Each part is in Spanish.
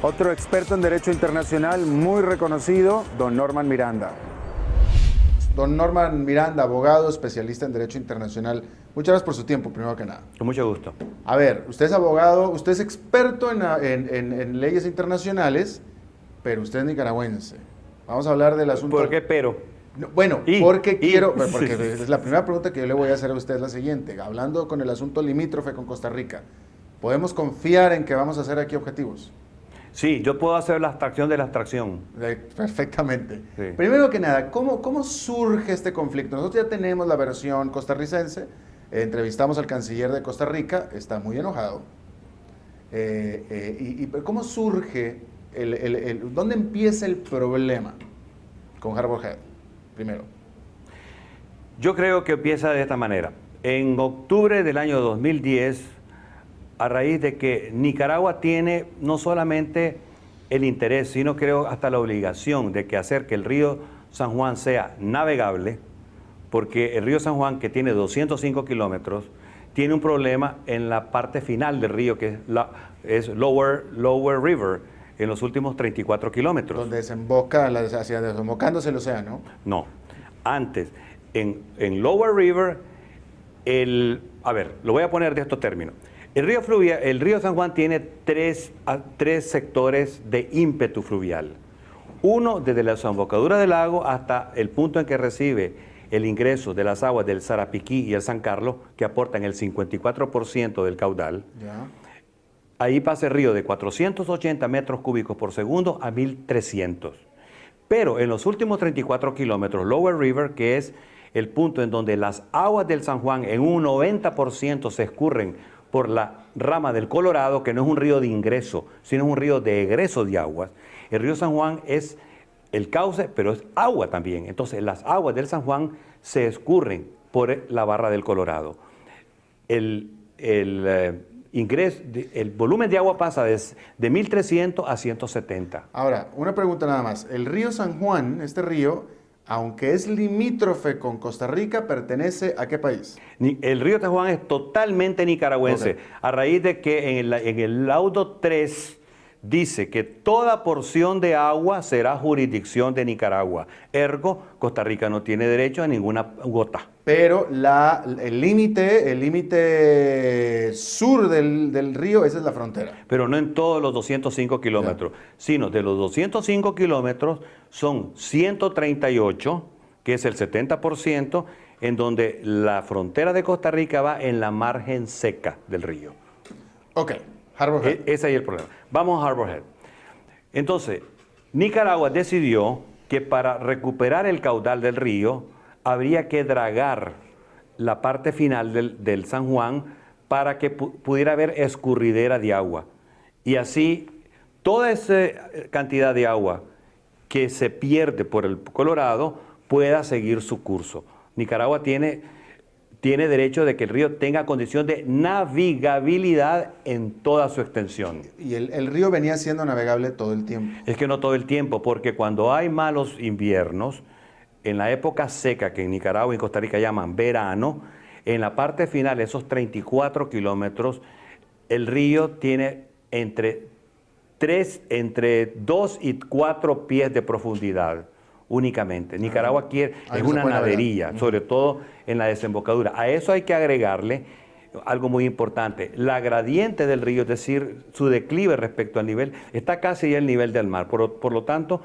Otro experto en Derecho Internacional muy reconocido, don Norman Miranda. Don Norman Miranda, abogado, especialista en Derecho Internacional. Muchas gracias por su tiempo, primero que nada. Con mucho gusto. A ver, usted es abogado, usted es experto en leyes internacionales, pero usted es nicaragüense. Vamos a hablar del asunto... ¿Por qué pero? No, bueno, porque es la primera pregunta que yo le voy a hacer a usted es la siguiente. Hablando con el asunto limítrofe con Costa Rica, ¿podemos confiar en que vamos a hacer aquí objetivos? Sí, yo puedo hacer la abstracción de la abstracción. Perfectamente. Sí. Primero que nada, ¿cómo surge este conflicto? Nosotros ya tenemos la versión costarricense, entrevistamos al canciller de Costa Rica, está muy enojado. ¿Cómo surge, dónde empieza el problema con Harbour Head? Primero. Yo creo que empieza de esta manera. En octubre del año 2010, a raíz de que Nicaragua tiene no solamente el interés, sino creo hasta la obligación de que hacer que el río San Juan sea navegable, porque el río San Juan, que tiene 205 kilómetros, tiene un problema en la parte final del río, que es Lower River, en los últimos 34 kilómetros. Donde desemboca, desembocándose el océano. No, antes, en Lower River, a ver, lo voy a poner de estos términos. El río San Juan tiene tres sectores de ímpetu fluvial. Uno, desde la desembocadura del lago hasta el punto en que recibe el ingreso de las aguas del Sarapiquí y el San Carlos, que aportan el 54% del caudal. Ya. Ahí pasa el río de 480 metros cúbicos por segundo a 1300. Pero en los últimos 34 kilómetros, Lower River, que es el punto en donde las aguas del San Juan en un 90% se escurren por la rama del Colorado, que no es un río de ingreso, sino es un río de egreso de aguas. El río San Juan es el cauce, pero es agua también. Entonces, las aguas del San Juan se escurren por la barra del Colorado. El volumen de agua pasa de 1300 a 170. Ahora, una pregunta nada más. El río San Juan, este río, aunque es limítrofe con Costa Rica, ¿pertenece a qué país? El río San Juan es totalmente nicaragüense, Okay. a raíz de que en el laudo 3 dice que toda porción de agua será jurisdicción de Nicaragua. Ergo, Costa Rica no tiene derecho a ninguna gota. Pero el límite sur del río, esa es la frontera. Pero no en todos los 205 kilómetros, sino de los 205 kilómetros son 138, que es el 70%, en donde la frontera de Costa Rica va en la margen seca del río. Ok, Harbour Head. Ese es el problema. Vamos a Harbour Head. Entonces, Nicaragua decidió que para recuperar el caudal del río habría que dragar la parte final del San Juan para que pudiera haber escurridera de agua. Y así, toda esa cantidad de agua que se pierde por el Colorado pueda seguir su curso. Nicaragua tiene derecho de que el río tenga condición de navegabilidad en toda su extensión. Y el río venía siendo navegable todo el tiempo. Es que no todo el tiempo, porque cuando hay malos inviernos, en la época seca, que en Nicaragua y Costa Rica llaman verano, en la parte final, esos 34 kilómetros, el río tiene entre 2 y 4 pies de profundidad únicamente. Nicaragua es una nadería, sobre todo en la desembocadura. A eso hay que agregarle algo muy importante. La gradiente del río, es decir, su declive respecto al nivel, está casi ya al nivel del mar. Por lo tanto,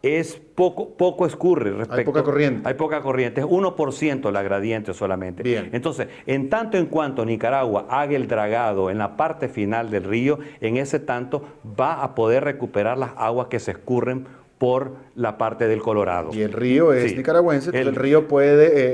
es poco escurre respecto. Hay poca corriente. Hay poca corriente, es 1% la gradiente solamente. Bien. Entonces, en tanto en cuanto Nicaragua haga el dragado en la parte final del río, en ese tanto va a poder recuperar las aguas que se escurren por la parte del Colorado. Y el río es nicaragüense, entonces el río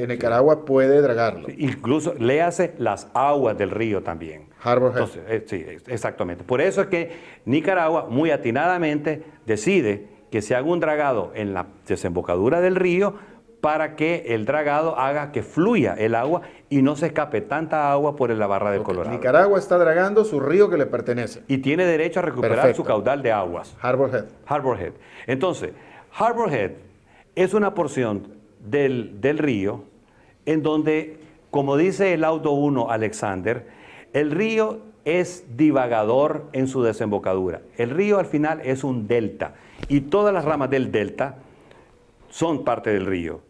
Nicaragua puede dragarlo. Incluso léase las aguas del río también. Harbour Head. Entonces, sí, exactamente. Por eso es que Nicaragua muy atinadamente decide que se haga un dragado en la desembocadura del río para que el dragado haga que fluya el agua y no se escape tanta agua por la barra del Colorado. Nicaragua está dragando su río que le pertenece. Y tiene derecho a recuperar su caudal de aguas. Harbour Head. Harbour Head. Entonces, Harbour Head es una porción del río en donde, como dice el laudo 1 Alexander, el río es divagador en su desembocadura. El río al final es un delta y todas las ramas del delta son parte del río.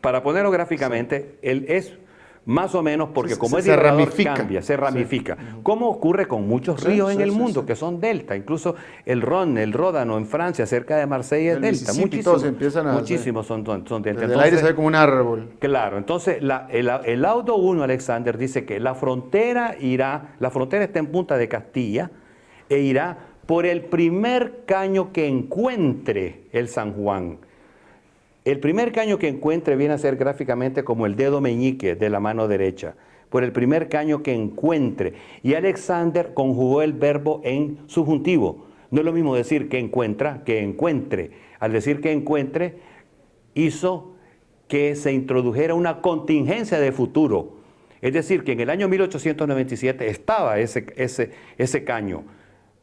Para ponerlo gráficamente, él es más o menos porque como es divagador ramifica. cambia, se ramifica. Sí. Como ocurre con muchos Sí, ríos en sí, el sí, mundo sí. que son delta, incluso el Rhône, el Ródano en Francia, cerca de Marsella es El delta. Mississippi, todos empiezan a- Muchísimos son delta. Desde el Entonces, aire se ve como un árbol. claro, entonces el laudo 1, Alexander, dice que la frontera está en Punta de Castilla e irá por el primer caño que encuentre el San Juan. El primer caño que encuentre viene a ser gráficamente como el dedo meñique de la mano derecha, por el primer caño que encuentre. Y Alexander conjugó el verbo en subjuntivo. No es lo mismo decir que encuentra que encuentre. Al decir que encuentre, hizo que se introdujera una contingencia de futuro. Es decir, que en el año 1897 estaba ese caño,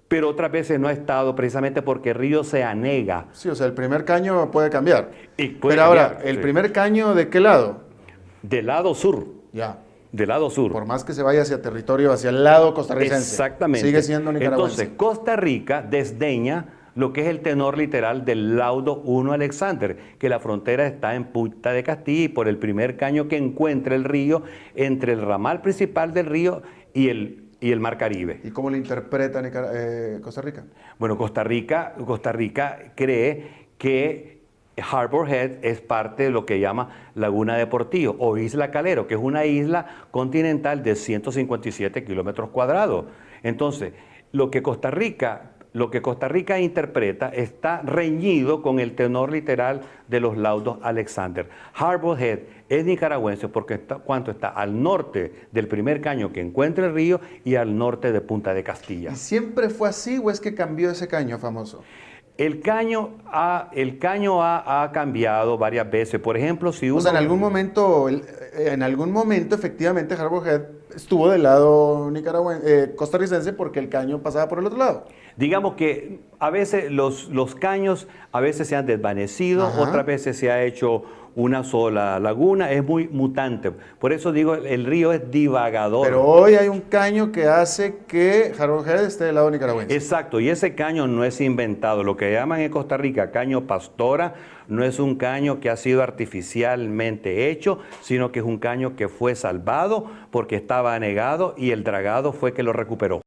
pero otras veces no ha estado precisamente porque el río se anega. Sí, o sea, el primer caño puede cambiar. Y puede Pero ahora, cambiar, ¿el sí. primer caño de qué lado? Del lado sur, Ya. del lado sur. Por más que se vaya hacia territorio, hacia el lado costarricense. Exactamente. Sigue siendo nicaragüense. Entonces, Costa Rica desdeña lo que es el tenor literal del laudo 1 Alexander, que la frontera está en Punta de Castilla y por el primer caño que encuentra el río entre el ramal principal del río y el Mar Caribe. ¿Y cómo lo interpreta Costa Rica? Bueno, Costa Rica cree que Harbor Head es parte de lo que llama Laguna de Portillo o Isla Calero, que es una isla continental de 157 kilómetros cuadrados. Entonces, lo que Costa Rica interpreta está reñido con el tenor literal de los laudos Alexander. Harbor Head es nicaragüense porque está al norte del primer caño que encuentra el río y al norte de Punta de Castilla. ¿Y siempre fue así o es que cambió ese caño famoso? El caño ha cambiado varias veces. Por ejemplo, si uno... O sea, en algún momento efectivamente Harbor Head estuvo del lado costarricense porque el caño pasaba por el otro lado. Digamos que a veces los caños a veces se han desvanecido, Ajá. otras veces se ha hecho una sola laguna, es muy mutante. Por eso digo, el río es divagador. Pero hoy hay un caño que hace que Harbor Head esté del lado nicaragüense. Exacto, y ese caño no es inventado. Lo que llaman en Costa Rica caño pastora no es un caño que ha sido artificialmente hecho, sino que es un caño que fue salvado porque estaba anegado y el dragado fue que lo recuperó.